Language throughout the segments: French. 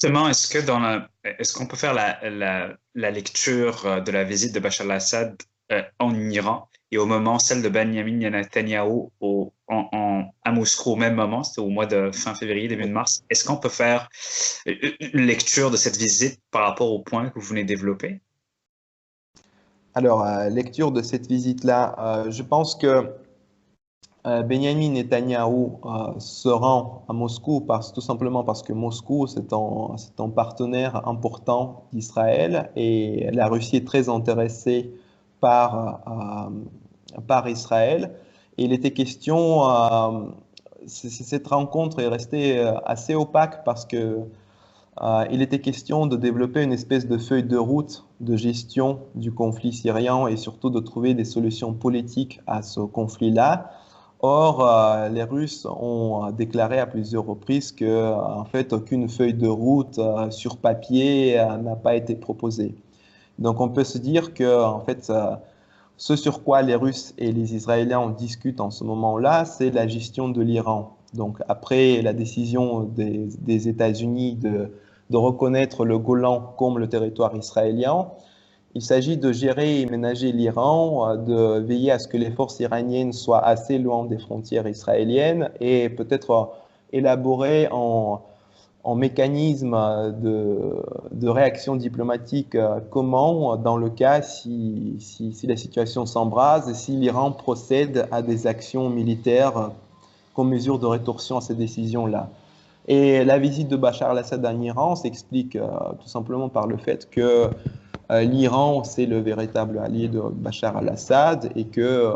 Justement, est-ce qu'on peut faire la lecture de la visite de Bachar al-Assad en Iran et au moment celle de Benjamin Netanyahou à Moscou au même moment, c'était au mois de fin février, début de mars. Est-ce qu'on peut faire une lecture de cette visite par rapport au point que vous venez de développer? Alors, lecture de cette visite-là, je pense que Benjamin Netanyahou se rend à Moscou tout simplement parce que Moscou, c'est un partenaire important d'Israël et la Russie est très intéressée par Israël. Et il était question, cette rencontre est restée assez opaque parce que il était question de développer une espèce de feuille de route de gestion du conflit syrien et surtout de trouver des solutions politiques à ce conflit-là. Or, les Russes ont déclaré à plusieurs reprises que, en fait, aucune feuille de route sur papier n'a pas été proposée. Donc, on peut se dire que, en fait, ce sur quoi les Russes et les Israéliens discutent en ce moment-là, c'est la gestion de l'Iran. Donc, après la décision des États-Unis de reconnaître le Golan comme le territoire israélien, il s'agit de gérer et ménager l'Iran, de veiller à ce que les forces iraniennes soient assez loin des frontières israéliennes et peut-être élaborer en mécanisme de réaction diplomatique comment dans le cas si la situation s'embrase et si l'Iran procède à des actions militaires comme mesure de rétorsion à ces décisions-là. Et la visite de Bachar al-Assad en Iran s'explique tout simplement par le fait que l'Iran, c'est le véritable allié de Bachar al-Assad et que,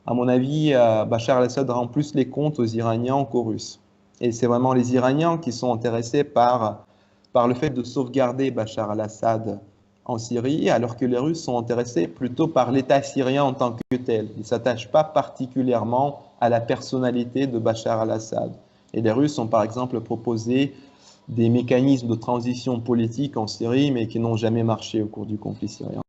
à mon avis, Bachar al-Assad rend plus les comptes aux Iraniens qu'aux Russes. Et c'est vraiment les Iraniens qui sont intéressés par le fait de sauvegarder Bachar al-Assad en Syrie, alors que les Russes sont intéressés plutôt par l'État syrien en tant que tel. Ils ne s'attachent pas particulièrement à la personnalité de Bachar al-Assad. Et les Russes ont par exemple proposé des mécanismes de transition politique en Syrie, mais qui n'ont jamais marché au cours du conflit syrien.